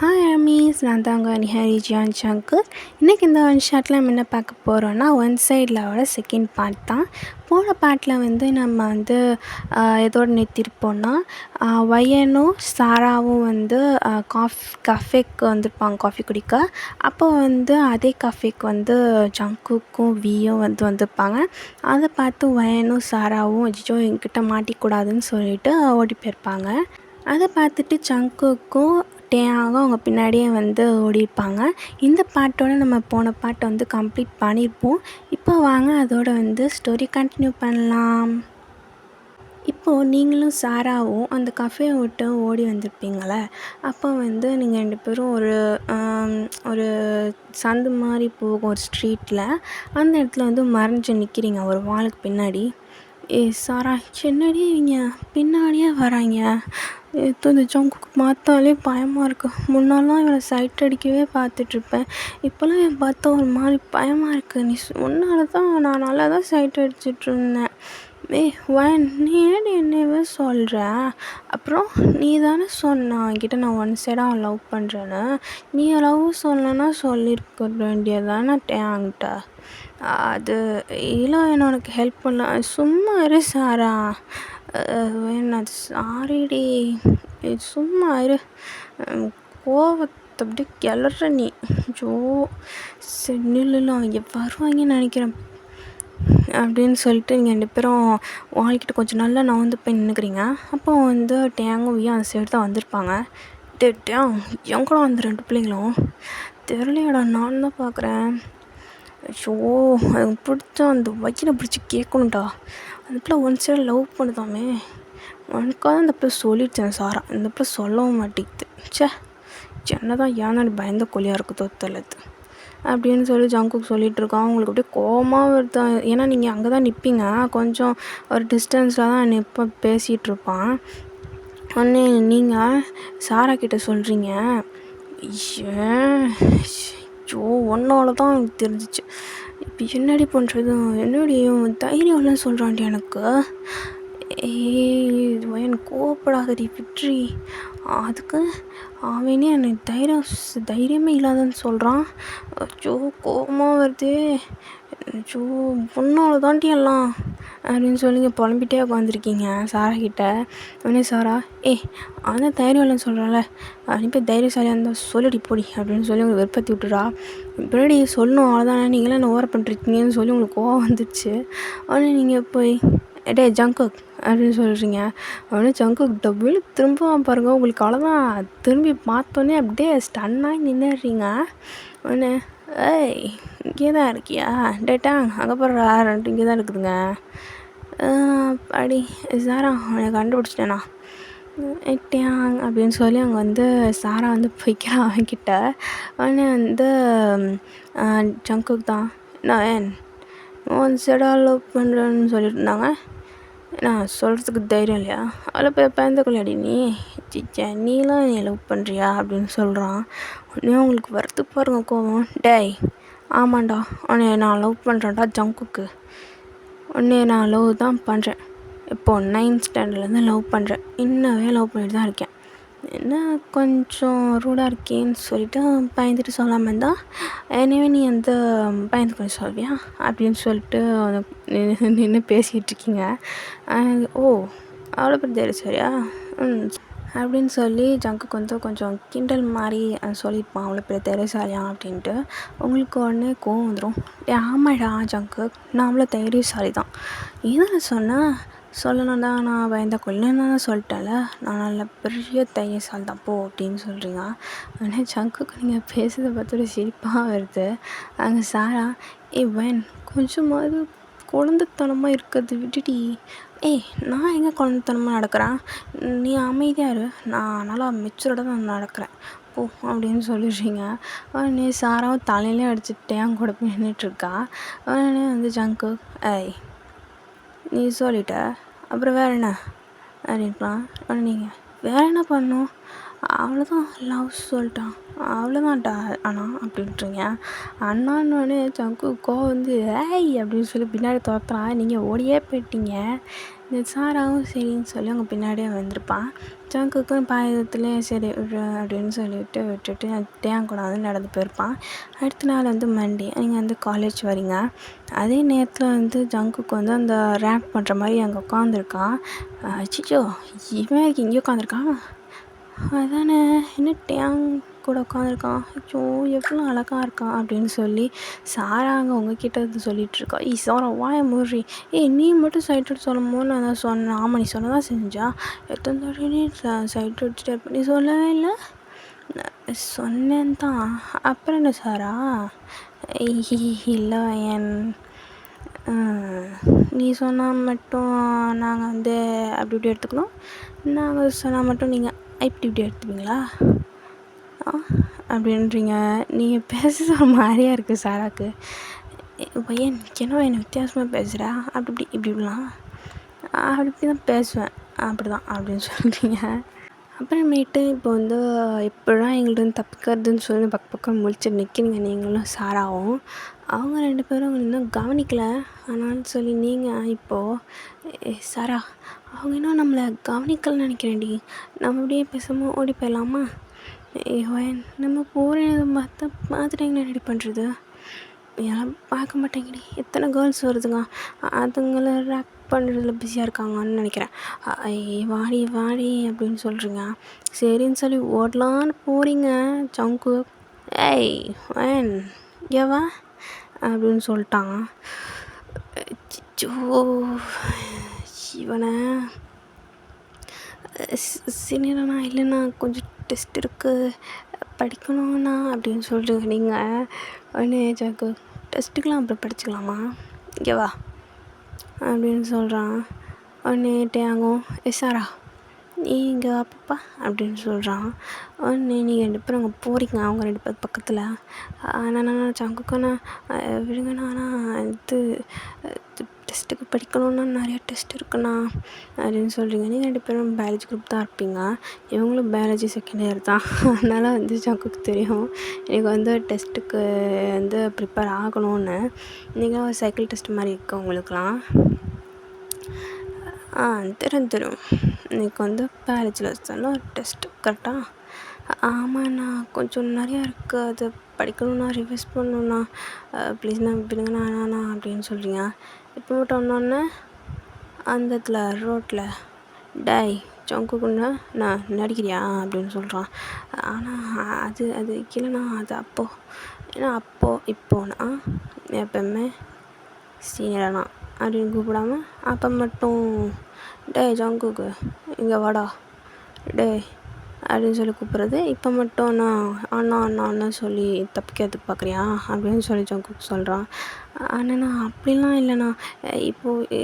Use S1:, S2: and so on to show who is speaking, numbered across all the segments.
S1: Hi Amish, நான் தான் உங்கள் நிஹாரி ஜியான் சங்கர். இன்றைக்கி இந்த ஒன் ஷாட்டில் நம்ம என்ன பார்க்க போகிறோன்னா, ஒன் சைடில் செகண்ட் பார்ட் தான். போன பார்ட்டில் நம்ம எதோடு நிறுத்திருப்போம்னா, வயனும் சாராவும் கஃபேக்கு வந்திருப்பாங்க காஃபி குடிக்க. அப்போ அதே கஃபேக்கு ஜங்குக்கும் வியும் வந்திருப்பாங்க. அதை பார்த்து வயனும் சாராவும் அச்சோ என்கிட்ட மாட்டிக்கூடாதுன்னு சொல்லிட்டு ஓடி போயிருப்பாங்க. அதை பார்த்துட்டு ஜங்குக்கும் டேயாங்கும் அவங்க பின்னாடியே ஓடிருப்பாங்க. இந்த பாட்டோட நம்ம போன பாட்டை கம்ப்ளீட் பண்ணியிருப்போம். இப்போ வாங்க அதோட ஸ்டோரி கண்டினியூ பண்ணலாம். இப்போது நீங்களும் சாராவும் அந்த கஃபேயை விட்டு ஓடி வந்திருப்பீங்களே. அப்போ நீங்கள் 2 பேரும் ஒரு சந்து மாதிரி போகும் ஒரு ஸ்ட்ரீட்டில். அந்த இடத்துல மறைஞ்சு நிற்கிறீங்க ஒரு வாளுக்கு பின்னாடி. சாரா, என்னடி இவங்க பின்னாடியே வராங்க? இந்த ஜங்குக்கு பார்த்தாலே பயமாக இருக்குது. முன்னாலாம் இவனை சைட் அடிக்கவே பார்த்துட்ருப்பேன். இப்போலாம் இவன் பார்த்தா ஒரு மாதிரி பயமாக இருக்குது. நீ உன்னால தான் நான் நல்லா தான் சைட் அடிச்சிட்ருந்தேன். வயன், நீ ஏன் என்னவே சொல்கிற? அப்புறம் நீ தானே சொன்ன என்கிட்ட நான் ஒன் சைடாக லவ் பண்ணுறேன்னு. நீ லவ் சொல்லலைன்னா சொல்லியிருக்க வேண்டியதானே டேங்கிட்ட. அது இல்லை, என்ன உனக்கு ஹெல்ப் பண்ண. சும்மா இரு சாரா. வேணா சாரிடி, சும்மா இரு. கோவத்தை அப்படியே கிளற நீ. ஜோ சரி நில்லுல, அவங்க வருவாங்கன்னு நினைக்கிறேன் அப்படின்னு சொல்லிட்டு நீங்கள் 2 பேரும் வாழ்க்கிட்ட கொஞ்சம் நல்லா நகர்ந்து போய் நின்றுக்கிறீங்க. அப்போ டேங்கும் வியும் அந்த சைடு தான் வந்திருப்பாங்க. டேங், எங்கடா அந்த 2 பிள்ளைங்களும்? தெரியலையாடா, நான் தான் பார்க்குறேன். ஐயோ, அது பிடிச்சா அந்த வயிறை பிடிச்சி கேட்கணும்டா. அந்த பிள்ளை ஒன் சைடு லவ் பண்ணுதாமே. உனக்காக அந்த பிள்ளை சொல்லிடுச்சேன் சாரா, இந்த பிள்ளை சொல்லவும் மாட்டேங்குது. சே, என்ன தான் ஏன்னா பயந்த கொல்லியாக இருக்குதோ தெரியல அப்படின்னு சொல்லி ஜங்குக்கு சொல்லிகிட்ருக்கான். அவங்களுக்கு அப்படியே கோவமாக வருது. ஏன்னா நீங்கள் அங்கே தான் நிற்பீங்க, கொஞ்சம் ஒரு டிஸ்டன்ஸில் தான் நிற்ப பேசிகிட்ருப்பான். உடனே நீங்கள் சாரா கிட்டே சொல்கிறீங்க, ஐயோ உன்னால தான் எனக்கு தெரிஞ்சிச்சு. இப்போ என்னடி பண்ணுறது? என்னடி தைரியம் இல்லைன்னு சொல்கிறான்டி எனக்கு. வயன் கோவப்படாதடி விட்ரி. அதுக்கு அவனே எனக்கு தைரியமே இல்லாதன்னு சொல்கிறான். அச்சோ கோவமாக வருது. அச்சோ பொண்ணால தாண்டி எல்லாம் அப்படின்னு சொல்லி புலம்பிட்டே உட்காந்துருக்கீங்க சாரா கிட்ட. உடனே சாரா, அவன் தைரியம் இல்லைன்னு சொல்கிறான்ல, அனுப்பி தைரியசாலியாக இருந்தால் சொல்லடி போடி அப்படின்னு சொல்லி உங்களுக்கு விருப்பத்தி விட்டுறா. இப்படி சொல்லணும் அவ்வளோதானே, நீங்களே என்ன ஓவர் பண்ணிருக்கீங்கன்னு சொல்லி உங்களுக்கு கோவம் வந்துச்சு. உடனே நீங்கள் போய் டே ஜங்குக் அப்படின்னு சொல்கிறீங்க. உடனே ஜங்குக் டபுள் திரும்ப பாருங்கள். உங்களுக்கு அவ்வளோதான், திரும்பி பார்த்தோன்னே அப்படியே ஸ்டன்னாகி நின்றுடுறீங்க. உடனே இங்கே தான் இருக்கியா? டேட்டாங் அங்கே போடுறா, 2 இங்கே தான் இருக்குதுங்க. அப்படி சாரா உன்னை கண்டுபிடிச்சிட்டேண்ணா டேங் அப்படின்னு சொல்லி அங்கே சாரா போய்க்கிறா அவன்கிட்ட. உடனே ஜங்குக் தான், நான் ஒன் சைடாக லவ் பண்ணுறேன்னு சொல்லிட்டு இருந்தாங்க. நான் சொல்கிறதுக்கு தைரியம் இல்லையா? அவ்வளோ போய் பயந்துக்கொள்ளாடி நீ. நீலாம் நீ லவ் பண்ணுறியா அப்படின்னு சொல்கிறான். உடனே அவங்களுக்கு வரத்து பாருங்க கோவம். டேய் ஆமாண்டா, உடனே நான் லவ் பண்ணுறேன்டா ஜங்குக்கு. உடனே நான் லவ் தான் பண்ணுறேன். இப்போது 9th ஸ்டாண்டர்ட்லேருந்து லவ் பண்ணுறேன். இன்னவே லவ் பண்ணிட்டு தான் இருக்கேன். என்ன கொஞ்சம் ரூடாக இருக்கேன்னு சொல்லிவிட்டு பயந்துட்டு சொல்லாமல் இருந்தால், எனவே நீ பயந்து கொஞ்சம் சொல்வியா அப்படின்னு சொல்லிட்டு நின்று பேசிகிட்ருக்கீங்க. ஓ அவ்வளோ பெரிய தைரியம் சரியா அப்படின்னு சொல்லி ஜங்குக்கு கொஞ்சம் கிண்டல் மாதிரி சொல்லியிருப்பான், அவ்வளோ பெரிய தைரியசாலியா அப்படின்ட்டு. உங்களுக்கு உடனே கோவம் வந்துடும். ஆமாடா ஜங்கு, நான் அவ்வளோ தைரியசாலி தான். இதான் சொன்னேன், சொல்லணும் தான் நான் பயந்த கொள்ளன்னு தான் சொல்லிட்டேன்ல, நான் நல்ல பெரிய தைரியசாலி தான் போ அப்படின்னு சொல்கிறீங்க. உடனே ஜங்குக்கு நீங்கள் பேசுகிறத பார்த்துட்டு சிரிப்பாக வருது. அங்கே சாரா, வயன் கொஞ்சமாவது குழந்தைத்தனமாக இருக்கிறது விட்டுடி. நான் எங்கே குழந்தைத்தனமாக நடக்கிறேன்? நீ அமைதியாக இரு, நான் நல்லா மெச்சூர்டாக தான் நடக்கிறேன் போ அப்படின்னு சொல்லிடுறீங்க. உடனே சாராவும் தலையிலே அடிச்சுட்டே அவங்க கூட போய் நின்றுட்டுருக்கா. உடனே ஜங்கு, நீ சொல்லிட்ட அப்புறம் வேறு என்ன அப்படின்லாம். உடனே நீங்கள் வேறு என்ன பண்ணணும்? அவ்வளோதான் லவ் சொல்லிட்டான், அவ்வளோதான்டா அண்ணா அப்படின்றீங்க. அண்ணான்னொடனே ஜங்கு கோவம் வந்து ஏய் அப்படின்னு சொல்லி பின்னாடி துரத்துறான். நீங்கள் ஓடியே போயிட்டீங்க. இந்த சாராவும் சரின்னு சொல்லி அவங்க பின்னாடியே வந்திருப்பான். ஜங்குக்கும் பாயத்துலேயே சரி அப்படின்னு சொல்லிட்டு விட்டுட்டு டேன் கூட வந்து நடந்து போயிருப்பான். அடுத்த நாள் வந்து மண்டே நீங்கள் வந்து காலேஜ் வரீங்க. அதே நேரத்தில் வந்து ஜங்குக்கு வந்து அந்த ரேப் பண்ணுற மாதிரி அங்கே உட்காந்துருக்கான். அச்சோ இவன் இங்கே உட்காந்துருக்கான், அதானே என்ன டேங் கூட உட்காந்துருக்கான், ஐயோ எவ்வளோ அழகாக இருக்கான் அப்படின்னு சொல்லி சாரா அங்கே உங்ககிட்ட வந்து சொல்லிகிட்ருக்கா. சாரா வாய மூடி, நீ மட்டும் சைட் அடிச்சு சொல்லும் போது நான் தான் சொன்னேன். ஆமாம் நீ சொல்ல தான் செஞ்சா, எத்தனை தடவை நீ சைட் அடிச்சுட்டு இருப்ப, நீ சொல்லவே இல்லை. சொன்னேன் தான், அப்புறம் என்ன சாரா? இல்லை என் நீ சொன்னால் மட்டும் நாங்கள் வந்து அப்படி இப்படி எடுத்துக்கணும், நாங்கள் சொன்னால் மட்டும் நீங்கள் இப்படி எடுத்துப்பீங்களா அப்படின்றீங்க. நீங்கள் பேசுகிற ஒரு மாதிரியா இருக்குது சாராக்கு. பையன் என்ன என்ன வித்தியாசமாக பேசுகிறா, அப்படி இப்படிலாம் அப்படி தான் பேசுவேன், அப்படி தான் அப்படின்னு சொல்கிறீங்க. அப்புறமேட்டு இப்போ வந்து எப்படிலாம் எங்கள்கிட்ட தப்பிக்கிறதுன்னு சொல்லி பக்கம் முழிச்சு நிற்கிறீங்க நீங்களும் சாராவும். அவங்க 2 பேரும் அவங்க இன்னும் கவனிக்கலை. ஆனாலும் சொல்லி நீங்கள் இப்போது சாரா அவங்க இன்னும் நம்மளை கவனிக்கலைன்னு நினைக்கிறேன்டி, நம்ம அப்படியே பேசாமல் ஓடி போயிடலாமா? நம்ம போகிறத பார்த்துட்டு எங்கே ரெடி பண்ணுறது, இதெல்லாம் பார்க்க மாட்டேங்கடி, எத்தனை கேர்ள்ஸ் வருதுங்க, அதுங்கள ரேப் பண்ணுறதுல பிஸியாக இருக்காங்கன்னு நினைக்கிறேன். வாடி வாடி அப்படின்னு சொல்கிறீங்க. சரின்னு சொல்லி ஓடலான்னு போகிறீங்க. ஜங்கு ஏய் வேன் ஏவா அப்படின்னு சொல்லிட்டான். இவனை சீனியராண்ணா இல்லைண்ணா கொஞ்சம் டெஸ்ட் இருக்குது படிக்கணும்ண்ணா அப்படின்னு சொல்கிறீங்க நீங்கள். உடனே ஜங்கு டெஸ்ட்டுக்கெலாம் அப்புறம் படிச்சுக்கலாமா, இங்கே வா அப்படின்னு சொல்கிறான். உடனே டேங்கும் சாரா நீ இங்கே வாப்பா அப்படின்னு சொல்கிறான். உடனே நீங்கள் 2 பேரும் அங்கே போகிறீங்க. அவங்க 2 பேர் பக்கத்தில் அண்ணா ஜங்குக்கண்ணா விடுங்கண்ணா, ஆனால் இது டெஸ்ட்டுக்கு படிக்கணுன்னா நிறையா டெஸ்ட் இருக்குண்ணா அப்படின்னு சொல்கிறீங்க. நீங்கள் 2 பேரும் பயாலஜி குரூப் தான் இருப்பீங்க, இவங்களும் பயாலஜி செகண்ட் இயர் தான். அதனால் வந்து ஜங்குக்கு தெரியும் எனக்கு வந்து டெஸ்ட்டுக்கு வந்து ப்ரிப்பேர் ஆகணும்னு. நீங்கள் ஒரு சைக்கிள் டெஸ்ட் மாதிரி இருக்குது உங்களுக்கெலாம். தெரியும் இன்றைக்கி வந்து பயாலஜியில் சொன்ன ஒரு டெஸ்ட்டு கரெக்டாக. ஆமாண்ணா கொஞ்சம் நிறையா இருக்குது, அது படிக்கணும்ண்ணா, ரிவைஸ் பண்ணணுண்ணா, ப்ளீஸ்ண்ணா விடுங்கண்ணா அண்ணா அப்படின்னு சொல்கிறீங்க. இப்போ மட்டும் ஒன்றொன்று அந்த இடத்துல ரோட்டில் டேய் ஜங்குக்குண்ணா நான் நடிக்கிறியா அப்படின்னு சொல்கிறான். ஆனால் அது இல்லைண்ணா, அது அப்போது ஏன்னா இப்போண்ணா எப்போவுமே சீனியராண்ணா அப்படின்னு கூப்பிடாம அப்போ மட்டும் டேய் ஜங்குக்கு இங்கே வாடா டேய் அப்படின்னு சொல்லி கூப்பிட்றது. இப்போ மட்டும் நான் அண்ணா சொல்லி தப்பிக்கிறதுக்கு பார்க்குறியா அப்படின்னு சொல்லி ஜங்குக்கு சொல்கிறான். அண்ணா அப்படிலாம் இல்லைண்ணா, இப்போது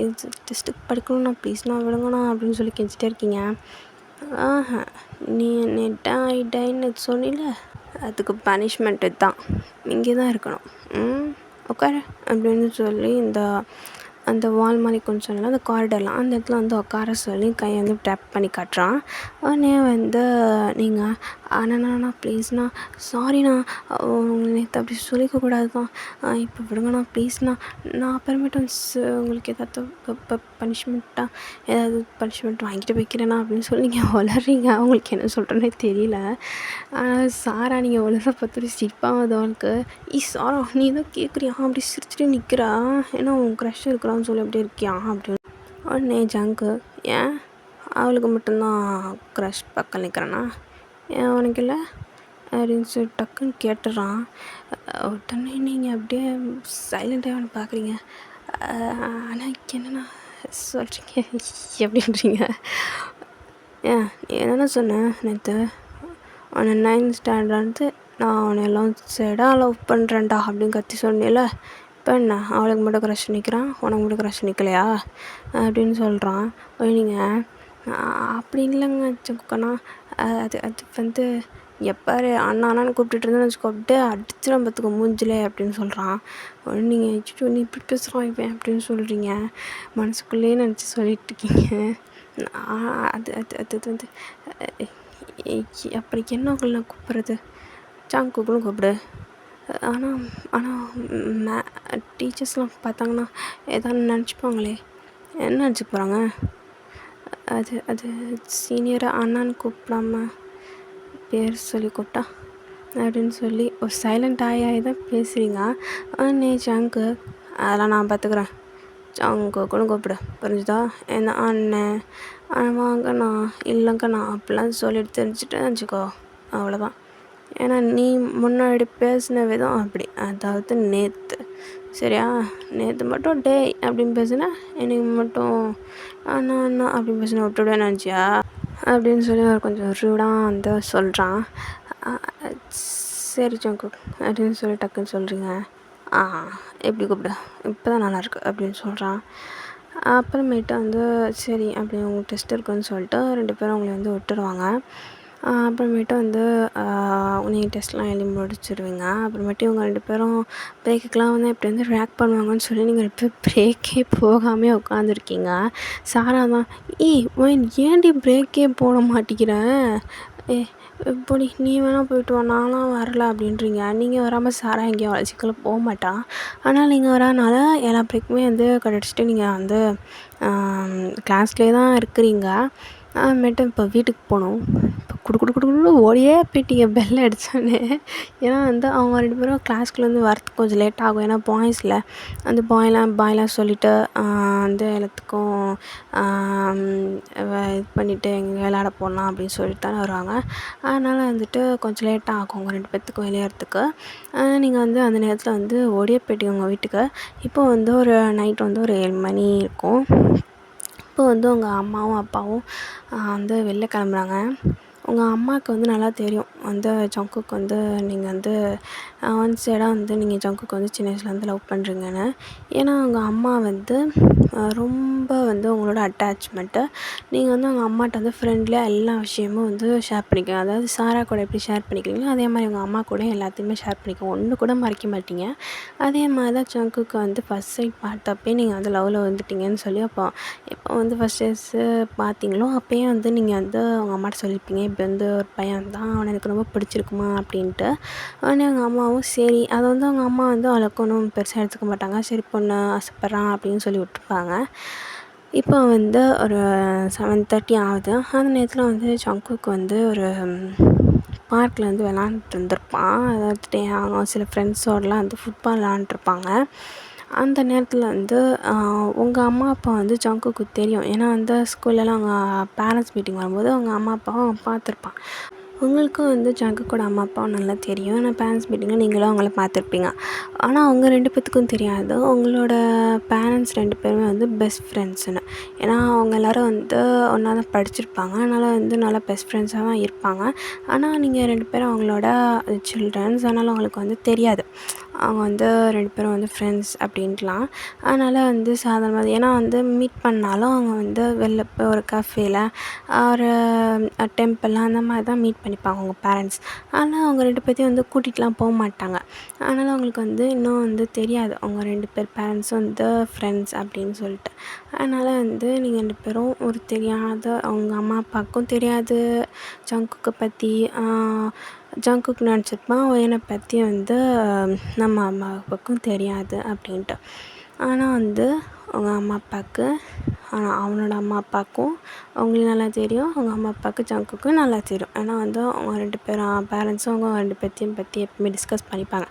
S1: டெஸ்ட்டுக்கு படிக்கணும்ண்ணா ப்ளீஸ்ண்ணா விடுங்கண்ணா அப்படின்னு சொல்லி கெஞ்சிட்டே இருக்கீங்க. நீ டைன்னு சொன்னில, அதுக்கு பனிஷ்மெண்ட்டு தான், இங்கே தான் இருக்கணும், உட்காரு அப்படின்னு சொல்லி அந்த வால் மாதிரி கொஞ்சம் சொன்னால அந்த காரிடர்லாம் அந்த இடத்துல வந்து உட்கார சொல்லி கையை வந்து டேப் பண்ணி காட்டுறான். உடனே வந்து நீங்கள் அண்ணா ப்ளீஸ்ண்ணா சாரிண்ணா நேற்று அப்படி சொல்லிக்கக்கூடாது தான், இப்போ விடுங்கண்ணா ப்ளீஸ்ண்ணா, நான் அப்புறமேட்டு உங்களுக்கு ஏதாவது பனிஷ்மெண்ட் வாங்கிட்டு வைக்கிறேண்ணா அப்படின்னு சொல்லி நீங்கள் வளர்றீங்க. அவங்களுக்கு என்ன சொல்கிறேன்னே தெரியல. சாரா நீங்கள் வளர பார்த்துட்டு சிரிப்பாகுது அவனுக்கு. சாரா நீ தான் கேட்குறியா அப்படி சிரிச்சுட்டு நிற்கிறா, ஏன்னா உன் க்ரஷ் இருக்கிறான்னு சொல்லி அப்படி இருக்கியா அப்படின்னு. உடனே ஜங்கு ஏன் அவளுக்கு மட்டும்தான் க்ரஷ் பக்கம் நிற்கிறேன்னா ஏன் உனக்கு இல்லை அப்படின்னு சொல்லி டக்குன்னு கேட்டுறான். உடனே நீங்கள் அப்படியே சைலண்ட்டாக அவனை பார்க்குறீங்க. ஆனால் என்னென்னா சொல்கிறீங்க அப்படின்றீங்க. நீ என்னென்ன சொன்னேன் நேற்று அவனை 9th ஸ்டாண்டர்ட் நான் அவனை எல்லாம் சைடாக லவ் பண்ணுறேன்டா அப்படின்னு கத்தி சொன்னேல, இப்போ என்ன அவளுக்கு மட்டும் க்ரஷ் நிற்கிறான், உனக்கு மட்டும் க்ரஷ் நிற்கலையா அப்படின்னு சொல்கிறான். நீங்கள் அப்படி இல்லைங்க ஜங்குக்கண்ணா, அது வந்து எப்பாரு அண்ணான்னு கூப்பிட்டுட்டு இருந்தேன்னு வச்சுக்கோ அப்படியே அடிச்சிடும் பார்த்துக்கோ மூஞ்சிலே அப்படின்னு சொல்கிறான். நீங்கள் ஐயோ நீ இப்படி பேசுகிறான் இவன் அப்படின்னு சொல்கிறீங்க, மனசுக்குள்ளேயே நினச்சி சொல்லிட்டு இருக்கீங்க. அது வந்து அப்படி என்ன உங்களை நான் கூப்பிட்றது? ஜங்குக்குன்னு கூப்பிடு. ஆனால் ஆனால் மே டீச்சர்ஸ்லாம் பார்த்தாங்கன்னா ஏதாவது நினச்சிப்பாங்களே. என்ன நினச்சிக்க போகிறாங்க? அது அது சீனியரை அண்ணான்னு கூப்பிடாம பேர் சொல்லி கூப்பிட்டா அப்படின்னு சொல்லி ஒரு சைலண்ட் ஆகி தான் பேசுகிறீங்க. அண்ணே ஜங்கு, அதெல்லாம் நான் பார்த்துக்குறேன், ஜங்குக்குன்னு கூப்பிடு, புரிஞ்சுதா? என்ன அண்ணன் வாங்கண்ணா இல்லைங்கண்ணா அப்படிலாம் சொல்லிட்டு தெரிஞ்சுட்டேன்னு வச்சுக்கோ, அவ்வளோதான். ஏன்னா நீ முன்னாடி பேசின விதம் அப்படி, அதாவது நேற்று, சரியா? நேற்று மட்டும் டேய் அப்படின்னு பேசுனேன், எனக்கு மட்டும் அண்ணா அண்ணா அப்படின்னு பேசின விட்டுவிட நினச்சியா அப்படின்னு சொல்லி அவர் கொஞ்சம் ரூடாக வந்து சொல்கிறான். சரி ஜங்குக் அப்படின்னு சொல்லி டக்குன்னு சொல்கிறீங்க. எப்படி கூப்பிட, இப்போ தான் நல்லாயிருக்கு அப்படின்னு சொல்கிறான். அப்புறமேட்டு வந்து சரி அப்படி உங்களுக்கு டெஸ்ட் இருக்குன்னு சொல்லிட்டு 2 பேரும் அவங்கள வந்து விட்டுருவாங்க. அப்புறமேட்டு வந்து நீங்கள் டெஸ்ட்லாம் எழுதி முடிச்சிடுவீங்க. அப்புறமேட்டு இவங்க 2 பேரும் பிரேக்குக்கெலாம் வந்து இப்படி வந்து ரியாக்ட் பண்ணுவாங்கன்னு சொல்லி நீங்கள் 2 பேரும் பிரேக்கே போகாமே உட்காந்துருக்கீங்க. சாரா தான், மொயின் ஏன்டி பிரேக்கே போட மாட்டேங்கிற, போடி நீ வேணால் போயிட்டு வா, நான்லாம் வரல அப்படின்றீங்க. நீங்கள் வராமல் சாரா எங்கேயும் அவ்வளோ சீக்கிரம் போக மாட்டா. ஆனால் நீங்கள் வரனால எல்லா பிரேக்குமே வந்து கடைச்சிட்டு நீங்கள் வந்து கிளாஸ்லேயே தான் இருக்கிறீங்க. அப்புறமேட்டு இப்போ வீட்டுக்கு போகணும். இப்போ குடு ஓடியே போயிட்டீங்க பெல் அடித்தோன்னே. ஏன்னா வந்து அவங்க 2 பேரும் கிளாஸ்க்குள்ளேருந்து வரத்துக்கு கொஞ்சம் லேட் ஆகும். ஏன்னா பாய்ஸில் அந்த பாய்லாம் சொல்லிவிட்டு வந்து எல்லாத்துக்கும் இது பண்ணிவிட்டு எங்கே விளையாட போகலாம் அப்படின்னு சொல்லிட்டு தானே வருவாங்க. அதனால் வந்துட்டு கொஞ்சம் லேட் ஆகும் உங்கள் 2 பேர்த்துக்கும் வெளியேறத்துக்கு. நீங்கள் வந்து அந்த நேரத்தில் வந்து ஓடியே போயிட்டீங்க உங்கள் வீட்டுக்கு. இப்போ வந்து ஒரு நைட் வந்து ஒரு 7 மணி இருக்கும். இப்போ வந்து உங்கள் அம்மாவும் அப்பாவும் வந்து வெளில கிளம்புறாங்க. உங்கள் அம்மாவுக்கு வந்து நல்லா தெரியும் வந்து ஜங்குக்கு வந்து நீங்கள் வந்து ஒன் சைடாக வந்து நீங்கள் ஜங்குக்கு வந்து சின்ன வயசுலேருந்து லவ் பண்ணுறீங்கன்னு. ஏன்னா உங்கள் அம்மா வந்து ரொம்ப வந்து உங்களோட அட்டாச்மெண்ட்டு. நீங்கள் வந்து உங்கள் அம்மாட்ட வந்து ஃப்ரெண்ட்லியாக எல்லா விஷயமும் வந்து ஷேர் பண்ணிக்கோங்க. அதாவது சாரா கூட எப்படி ஷேர் பண்ணிக்கிறீங்களோ அதே மாதிரி உங்கள் அம்மா கூட எல்லாத்தையுமே ஷேர் பண்ணிக்கோங்க. ஒன்று கூட மறைக்க மாட்டீங்க. அதே மாதிரி தான் ஜங்குக்கு வந்து ஃபஸ்ட் சைட் பார்த்தப்பயே நீங்கள் வந்து லவ்வில் வந்துட்டீங்கன்னு சொல்லி எப்போ வந்து ஃபஸ்ட் டேஸு பார்த்தீங்களோ அப்போயே வந்து நீங்கள் வந்து உங்கள் அம்மாட்ட சொல்லியிருப்பீங்க, இப்படி வந்து ஒரு பையன் தான், அவனை எனக்கு ரொம்ப பிடிச்சிருக்குமா அப்படின்ட்டு. உடனே அவங்க அம்மாவும் சரி, அதை வந்து அவங்க அம்மா வந்து அவளுக்கு ஒன்றும் பெருசாக எடுத்துக்க மாட்டாங்க. சரி பொண்ணு ஆசைப்பட்றான் அப்படின்னு சொல்லி விட்டுருப்பாங்க. இப்போ வந்து ஒரு 7:30 ஆகுது. அந்த நேரத்தில் வந்து ஜங்குக்கு வந்து ஒரு பார்க்கில் வந்து விளாண்டுட்டு இருந்திருப்பான். அதாவது அவங்க சில ஃப்ரெண்ட்ஸோடலாம் வந்து ஃபுட்பால் விளாண்ட்ருப்பாங்க. அந்த நேரத்தில் வந்து உங்கள் அம்மா அப்பா வந்து ஜங்குக்கு தெரியும். ஏன்னா வந்து ஸ்கூல்லலாம் அவங்க பேரண்ட்ஸ் மீட்டிங் வரும்போது அவங்க அம்மா அப்பாவும் பார்த்துருப்பான். உங்களுக்கும் வந்து ஜங்குக்கோட அம்மா அப்பாவும் நல்லா தெரியும். ஏன்னா பேரண்ட்ஸ் மீட்டிங்கில் நீங்களும் அவங்கள பார்த்துருப்பீங்க. ஆனால் அவங்க 2 பேத்துக்கும் தெரியாது உங்களோட பேரண்ட்ஸ் 2 பேருமே வந்து பெஸ்ட் ஃப்ரெண்ட்ஸுன்னு. ஏன்னா அவங்க எல்லோரும் வந்து ஒன்றா தான் படிச்சிருப்பாங்க. அதனால் வந்து நல்லா பெஸ்ட் ஃப்ரெண்ட்ஸாக தான் இருப்பாங்க. ஆனால் நீங்கள் 2 பேரும் அவங்களோட சில்ட்ரன்ஸ். அதனால் அவங்களுக்கு வந்து தெரியாது அவங்க வந்து 2 பேரும் வந்து ஃப்ரெண்ட்ஸ் அப்படின்ட்டுலாம். அதனால் வந்து சாதாரணமாக ஏன்னா வந்து மீட் பண்ணாலும் அவங்க வந்து வெளில போய் ஒரு கஃபேல ஒரு டெம்பிள் அந்த மாதிரி தான் மீட் பண்ணிப்பாங்க உங்கள் பேரண்ட்ஸ். ஆனால் அவங்க 2 பேத்தையும் வந்து கூட்டிகிட்டுலாம் போக மாட்டாங்க. அதனால் அவங்களுக்கு வந்து இன்னும் வந்து தெரியாது அவங்க 2 பேர் பேரண்ட்ஸும் வந்து ஃப்ரெண்ட்ஸ் அப்படின்னு சொல்லிட்டு. அதனால் வந்து நீங்கள் 2 பேரும் ஒரு தெரியாத அவங்க அம்மா அப்பாவுக்கும் தெரியாது ஜங்குக்கை பற்றி. ஜங்குக் நினச்சிருப்பான் என்னை பற்றி வந்து நம்ம அம்மா அப்பாவுக்கும் தெரியாது அப்படின்ட்டு. ஆனால் வந்து அவங்க அம்மா அப்பாவுக்கு அவனோட அம்மா அப்பாவுக்கும் அவங்களுக்கு நல்லா தெரியும். அவங்க அம்மா அப்பாவுக்கு ஜங்குக்கும் நல்லா தெரியும். ஏன்னா வந்து அவங்க 2 பேரும் பேரண்ட்ஸும் அவங்க 2 பேத்தையும் பற்றி எப்பவுமே டிஸ்கஸ் பண்ணிப்பாங்க.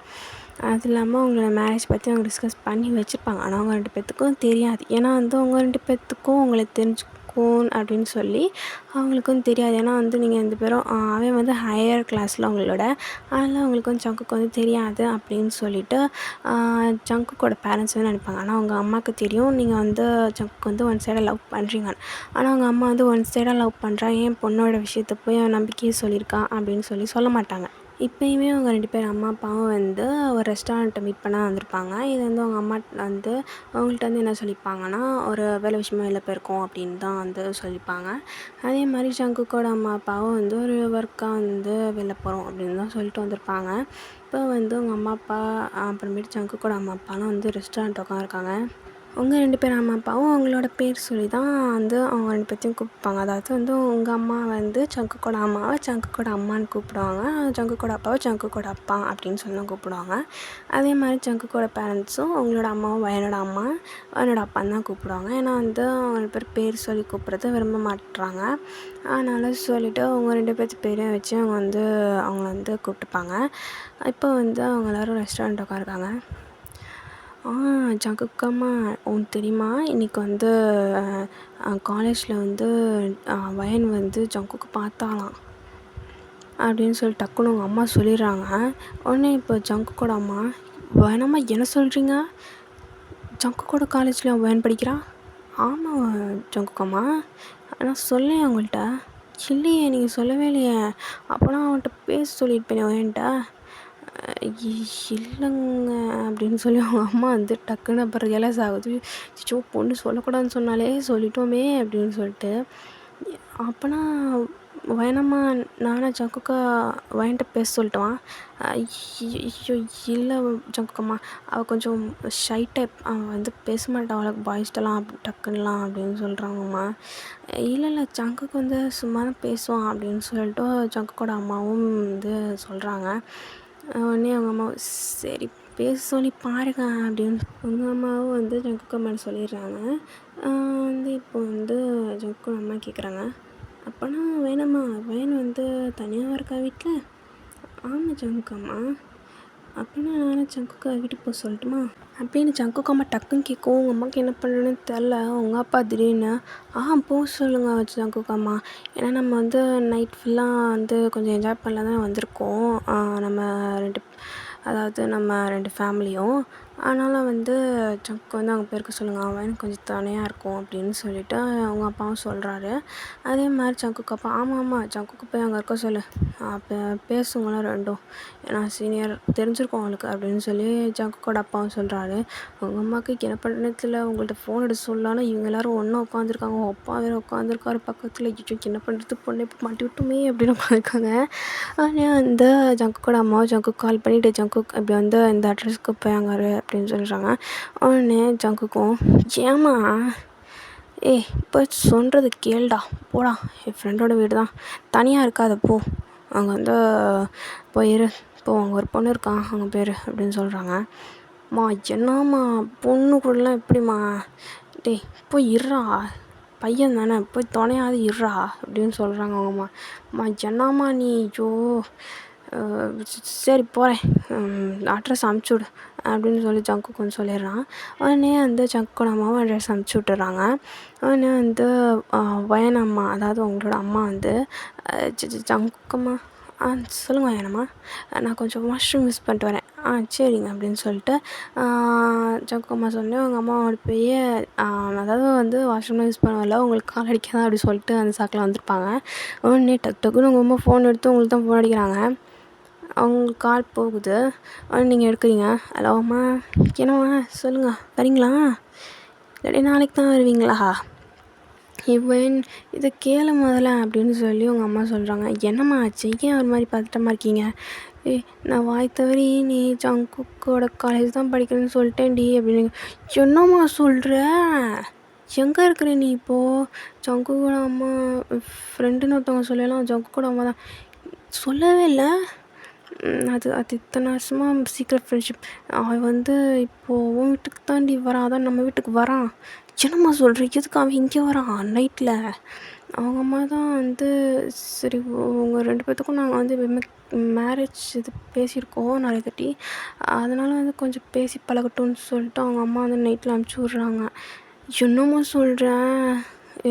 S1: அது இல்லாமல் அவங்களோட மேரேஜ் பற்றி அவங்க டிஸ்கஸ் பண்ணி வச்சுருப்பாங்க. ஆனால் அவங்க 2 பேத்துக்கும் தெரியாது. ஏன்னா வந்து அவங்க 2 பேத்துக்கும் உங்களை தெரிஞ்சுக்கும் அப்படின்னு சொல்லி அவங்களுக்கும் தெரியாது. ஏன்னா வந்து நீங்கள் 2 பேரும் அவன் வந்து ஹையர் கிளாஸில் அவங்களோட, அதனால் அவங்களுக்கு வந்து ஜங்குக்கு வந்து தெரியாது அப்படின்னு சொல்லிட்டு ஜங்குக்கோட பேரண்ட்ஸ் வந்து நினைப்பாங்க. ஆனால் அவங்க அம்மாவுக்கு தெரியும் நீங்கள் வந்து ஜங்குக்கு வந்து ஒன் சைடாக லவ் பண்ணுறீங்கன்னு. ஆனால் அவங்க அம்மா வந்து ஒன் சைடாக லவ் பண்ணுறா, ஏன் பொண்ணோட விஷயத்தை போய் அவன் நம்பிக்கையை சொல்லியிருக்கான் அப்படின்னு சொல்லி சொல்ல மாட்டாங்க. இப்போயுமே அவங்க 2 பேர் அம்மா அப்பாவும் வந்து ஒரு ரெஸ்டாரண்ட்டை மீட் பண்ண வந்திருப்பாங்க. இது வந்து அவங்க அம்மா வந்து அவங்கள்ட்ட வந்து என்ன சொல்லியிருப்பாங்கன்னா, ஒரு வேலை விஷயமா வெளில போயிருக்கோம் அப்படின்னு தான் வந்து சொல்லியிருப்பாங்க. அதே மாதிரி ஜங்குக்கோட அம்மா அப்பாவும் வந்து ஒரு ஒர்க்காக வந்து வெளில போகிறோம் அப்படின்னு தான் சொல்லிட்டு வந்திருப்பாங்க. இப்போ வந்து உங்கள் அம்மா அப்பா அப்புறமேட்டு ஜங்குக்கோட அம்மா அப்பாலாம் வந்து ரெஸ்டாரண்ட் உட்காந்துருக்காங்க. உங்கள் 2 பேர் அம்மா அப்பாவும் அவங்களோட பேர் சொல்லி தான் வந்து அவங்க 2 பேத்தையும் கூப்பிட்பாங்க. அதாவது வந்து உங்கள் அம்மா வந்து சங்குக்கோட அம்மாவை சங்குக்கோட அம்மான்னு கூப்பிடுவாங்க. சங்குக்கோட அப்பாவை சங்குக்கோட அப்பா அப்படின்னு சொல்லி தான் கூப்பிடுவாங்க. அதே மாதிரி சங்குக்கோட பேரண்ட்ஸும் அவங்களோட அம்மாவும் வயனோட அம்மா வயனோட அப்பான்னு தான் கூப்பிடுவாங்க. ஏன்னா வந்து அவங்க 2 பேர் பேர் சொல்லி கூப்பிட்றத விரும்ப மாட்டுறாங்க. அதனால் சொல்லிவிட்டு அவங்க 2 பேர்த்து பேரையும் வச்சு அவங்க வந்து அவங்கள வந்து கூப்பிட்டுப்பாங்க. இப்போ வந்து அவங்க எல்லோரும் ரெஸ்டாரண்ட் உட்காருக்காங்க. ஜங்குக்கம்மா உனக்கு தெரியுமா இன்றைக்கி வந்து காலேஜில் வந்து வயன் வந்து ஜங்குக்கு பார்த்தாலாம் அப்படின்னு சொல்லி டக்குன்னு உங்கள் அம்மா சொல்லிடுறாங்க. உடனே இப்போ ஜங்குக்கோட அம்மா வேணாம்மா என்ன சொல்கிறீங்க? ஜங்குக்கோட காலேஜில் வயன் படிக்கிறா? ஆமாம் ஜங்குக்கம்மா, நான் சொல்லேன் அவங்கள்ட்ட. இல்லையே நீங்கள் சொல்லவே இல்லையே. அப்போனா அவன்கிட்ட பேச சொல்லியிருப்பேனே வயன்ட்ட. இல்லைங்க அப்படின்னு சொல்லி அவங்க அம்மா வந்து டக்குன்னு அப்புறம் ரியலைஸ் ஆகுது. அச்சோ பொண்ணு சொல்லக்கூடாதுன்னு சொன்னாலே சொல்லிட்டோமே அப்படின்னு சொல்லிட்டு. அப்போனா வேணாம்மா நானா ஜங்குக்கா வயன்ட்ட பேச சொல்லட்டுமா? ஐயோ இல்லை ஜங்குக்கம்மா, அவள் கொஞ்சம் ஷை டைப், அவள் வந்து பேச மாட்டாள் அவளுக்கு பாய்ஸ்டெல்லாம் டக்குன்னுலாம் அப்படின்னு சொல்கிறாங்கம்மா. இல்லை ஜங்குக்கு வந்து சும்மா தான் பேசுவான் அப்படின்னு சொல்லிட்டு ஜங்குக்கோட அம்மாவும் வந்து சொல்கிறாங்க. உடனே அவங்க அம்மா சரி பேச சொல்லி பாருங்க அப்படின்னு உங்கள் அம்மாவும் வந்து ஜங்குக்கம்மான்னு சொல்லிடுறாங்க. வந்து இப்போ வந்து ஜங்குக்கோட அம்மா கேட்குறாங்க, அப்போனா வேணாம்மா வயன் வந்து தனியாக இருக்கா வீட்டில்? ஆமாம் ஜங்குக்கம்மா. அப்படின்னா நானும் ஜங்குக்கா வீட்டுக்கு போக சொல்லட்டுமா அப்படின்னு ஜங்குக்கம்மா டக்குன்னு கேட்கும். உங்கள் அம்மாவுக்கு என்ன பண்ணுறதுன்னு தெரில. உங்கள் அப்பா திடீர்னு போக சொல்லுங்கள் ஜங்குக்கம்மா, ஏன்னா நம்ம வந்து நைட் ஃபுல்லாக வந்து கொஞ்சம் என்ஜாய் பண்ணல தான் வந்திருக்கோம். நம்ம நம்ம 2 ஃபேமிலியும். அதனால் வந்து ஜங்குக்கு வந்து அவங்க போயிருக்க சொல்லுங்கள், அவன் எனக்கு கொஞ்சம் துணையாக இருக்கும் அப்படின்னு சொல்லிவிட்டு அவங்க அப்பாவும் சொல்கிறாரு. அதே மாதிரி ஜங்குக்கு அப்பா ஆமாம் ஜங்குக்கு போய் அங்கே இருக்க சொல்லு, அப்போ பேசுங்களேன் ரெண்டும், ஏன்னா சீனியர் தெரிஞ்சிருக்கோம் அவங்களுக்கு அப்படின்னு சொல்லி ஜங்குக்கோட அப்பாவும் சொல்கிறாரு. உங்கள் அம்மாவுக்கு என்ன பண்ணுறதுன்னு தெரியல, உங்கள்கிட்ட ஃபோன் எடுத்து சொல்லலான்னு இவங்க எல்லோரும் ஒன்றா உட்காந்துருக்காங்க. உங்கள் அப்பா வேறு உட்காந்துருக்காரு பக்கத்தில். என்ன பண்ணுறது பொண்ணை இப்போ மாட்டி விட்டுமே அப்படின்னு உட்காந்துருக்காங்க. ஆனால் அந்த ஜங்குக்கோட அம்மாவும் ஜங்குக்கு கால் பண்ணிவிட்டு ஜங்குக் அப்படி வந்து இந்த அட்ரஸ்க்கு போய் அங்கே அப்படின்னு சொல்கிறாங்க. உடனே ஜங்குக்கும் ஏம்மா இப்போ சொல்கிறது கேளுடா, போடா, என் ஃப்ரெண்டோட வீடு தான், தனியாக இருக்காத போ, அங்கே வந்து போயிரு, போ அங்கே ஒரு பொண்ணு இருக்கான் அங்கே பேர் அப்படின்னு சொல்கிறாங்க. என்னம்மா பொண்ணு கூடலாம் எப்படிம்மா, போய் இருறா, பையன் தானே, போய் துணையாவது இருறா அப்படின்னு சொல்கிறாங்க அவங்க அம்மா. என்னம்மா நீ ஐயோ சரி போகிறேன், அட்ரஸ் அமுச்சு விடு அப்படின்னு சொல்லி ஜங்குக்கு கொஞ்சம் சொல்லிடுறான். உடனே வந்து ஜங்குக்கோட அம்மாவும் அட்ரஸ் அமுச்சு விட்டுறாங்க. உடனே வந்து வயன் அம்மா, அதாவது அவங்களோட அம்மா வந்து ஜங்குக்கம்மா சொல்லுங்கள் வயனம்மா, நான் கொஞ்சம் வாஷ்ரூம் யூஸ் பண்ணிட்டு வரேன். சரிங்க அப்படின்னு சொல்லிட்டு ஜங்குக்கம்மா சொன்னேன். அவங்க அம்மா ஓடி போய் அதாவது வந்து வாஷ்ரூம்லாம் யூஸ் பண்ணல, உங்களுக்கு கால் அடிக்க தான் அப்படி சொல்லிட்டு அந்த சாக்கில் வந்திருப்பாங்க. உடனே டக்குன்னு உங்கள் அம்மா ஃபோன் எடுத்து உங்களுக்கு தான் ஃபோன் அடிக்கிறாங்க. அவங்களுக்கு கால் போகுது. உடனே நீங்கள் எடுக்கிறீங்க. ஹலோ அம்மா, என்னம்மா சொல்லுங்கள், வரீங்களா? இல்லாட்டி நாளைக்கு தான் வருவீங்களா? இவன் இதை கேளு முதல்ல அப்படின்னு சொல்லி உங்கள் அம்மா சொல்கிறாங்க. என்னம்மா ஆச்சு, ஏன் ஒரு மாதிரி பதட்டமாக இருக்கீங்க? நான் வாய் தவறி நீ ஜங்குக்கோட காலேஜ் தான் படிக்கிறேன்னு சொல்லிட்டேன்டி அப்படின்னு. என்னம்மா சொல்கிற, எங்கே இருக்கிற நீ இப்போது? ஜங்குக்கோட அம்மா ஃப்ரெண்டுன்னு ஒருத்தவங்க சொல்லலாம், ஜங்குக்கோட அம்மா தான் சொல்லவே இல்லை. அது இத்தனை வருஷமாக சீக்ரெட் ஃப்ரெண்ட்ஷிப். அவன் வந்து இப்போது உன் வீட்டுக்கு தாண்டி வரான், அதான் நம்ம வீட்டுக்கு வரான். என்னம்மா சொல்கிற, எதுக்கு அவன் இங்கே வரான் நைட்டில்? அவங்க அம்மா தான் வந்து சரி உங்கள் 2 பேர்த்துக்கும் நாங்கள் வந்து மேரேஜ் இது பேசியிருக்கோம் நிறைய தாட்டி, அதனால் வந்து கொஞ்சம் பேசி பழகட்டும்னு சொல்லிட்டு அவங்க அம்மா வந்து நைட்டில் அனுப்பிச்சி விட்றாங்க. என்னம்மா சொல்கிறேன்,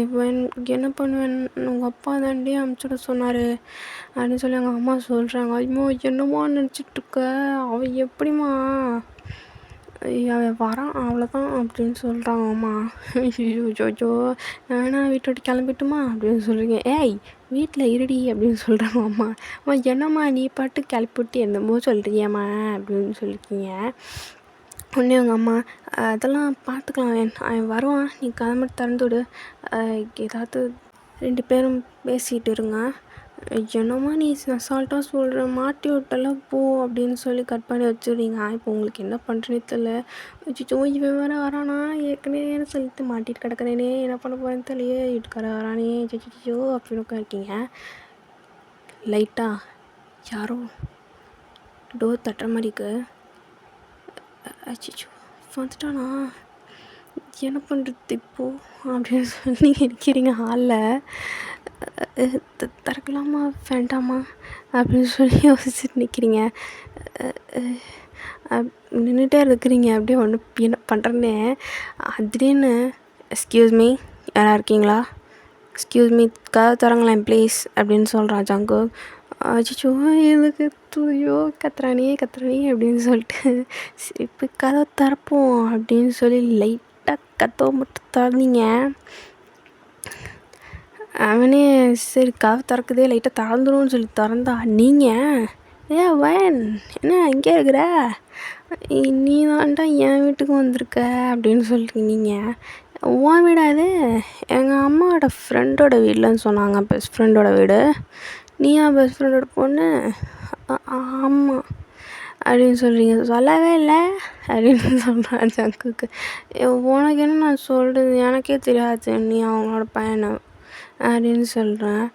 S1: இவன் என்ன பண்ணுவேன், உங்கள் அப்பா தாண்டி அனுப்பிச்சுட சொன்னார் அப்படின்னு சொல்லி அவங்க அம்மா சொல்கிறாங்க. ஐயோ என்னம்மா நினச்சிட்ருக்க, அவன் எப்படிம்மா அவன் வரான் அவ்வளோதான் அப்படின்னு சொல்கிறாங்க அம்மா. ஐயோ நானா வீட்டை விட்டு கிளம்பிட்டுமா அப்படின்னு சொல்கிறீங்க. ஏய் வீட்டில் இருடி அப்படின்னு சொல்கிறாங்க அம்மா. என்னம்மா நீ பாட்டு கிளப்பிவிட்டு என்னமோ சொல்கிறியம்மா அப்படின்னு சொல்லியிருக்கீங்க. உடனே அவங்க அம்மா அதெல்லாம் பார்த்துக்கலாம், அவன் வருவான், நீ கதை மட்டும் திறந்து விடு, ஏதாவது 2 பேரும் பேசிகிட்டு இருங்க, என்னம்மா நீ அசால்ட்டாக சொல்கிற, மாட்டி விட்டல போ அப்படின்னு சொல்லி கட் பண்ணி வச்சுடுறீங்க. இப்போ உங்களுக்கு என்ன பண்ணுறேனே தெரில. அச்சச்சோ இவன் வேறு வரானா, ஏற்கனவே சொல்லிட்டு மாட்டிட்டு கிடக்குறேனே, என்ன பண்ண போகிறேன்னு தெரியலையே, வீட்டுக்கார வரானே, அச்சச்சோ அப்படின்னு உட்காந்துருக்கீங்க. லைட்டாக யாரோ டோர் தட்டுற மாதிரி இருக்கு. அச்சச்சோ வந்துட்டானா, என்ன பண்ணுறது இப்போது அப்படின்னு சொல்லி இருக்கிறீங்க ஹாலில். திறக்கலாமா வேண்டாமா அப்படின்னு சொல்லி யோசிச்சுட்டு நிற்கிறீங்க. நின்றுட்டே இருக்கிறீங்க அப்படியே ஒன்று என்ன பண்ணுறேன்னே. திடீர்னு எக்ஸ்கியூஸ் மீ யாராக இருக்கீங்களா, எக்ஸ்கியூஸ் மீ கதவை திறங்களேன் ப்ளீஸ் அப்படின்னு சொல்கிறான் ஜங்குக். அச்சச்சோ எதுக்கு ஐயோ கத்துறானே அப்படின்னு சொல்லிட்டு சரி இப்போ கதவை திறப்போம் அப்படின்னு சொல்லி லைட்டாக கதவை மட்டும் திறந்தீங்க. அவனே சரி கதவை திறக்குதே லைட்டாக திறந்துரும்னு சொல்லி திறந்தா, நீங்கள் வயன் என்ன இங்கே இருக்கிற, நீ தான்டா என் வீட்டுக்கு வந்திருக்க அப்படின்னு சொல்லிட்டு நீங்கள். உன் வீடா இது, எங்கள் அம்மாவோட ஃப்ரெண்டோட வீடுலன்னு சொன்னாங்க, பெஸ்ட் ஃப்ரெண்டோட வீடு. நீயா பெஸ்ட் ஃப்ரெண்டோட பொண்ணு? ஆமாம் அப்படின்னு சொல்கிறீங்க, சொல்லவே இல்லை அப்படின்னு சொல்கிறான் ஜங்குக்கு. உனக்கு என்ன நான் சொல்கிறது, எனக்கே தெரியாது நீ அவங்களோட பையனை அப்படின்னு சொல்கிறேன்.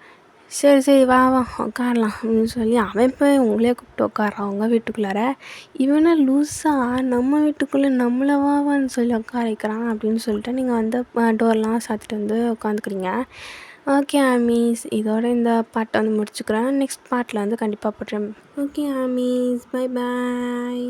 S1: சரி வா உட்காரலாம் அப்படின்னு சொல்லி அவன் போய் உங்களே கூப்பிட்டு உட்காரான் அவங்க வீட்டுக்குள்ளார. இவனை லூஸாக நம்ம வீட்டுக்குள்ளே நம்மளை வான்னு சொல்லி உட்கார வைக்கிறான் அப்படின்னு சொல்லிட்டு நீங்கள் வந்து டோர்லாம் சாத்திட்டு வந்து உட்காந்துக்கிறீங்க. ஓகே ஆமீஸ், இதோட இந்த பாட்டை வந்து முடிச்சுக்கிறேன். நெக்ஸ்ட் பார்ட்டில் வந்து கண்டிப்பாக போட்டுறேன். ஓகே ஆமீஸ், பை பாய்.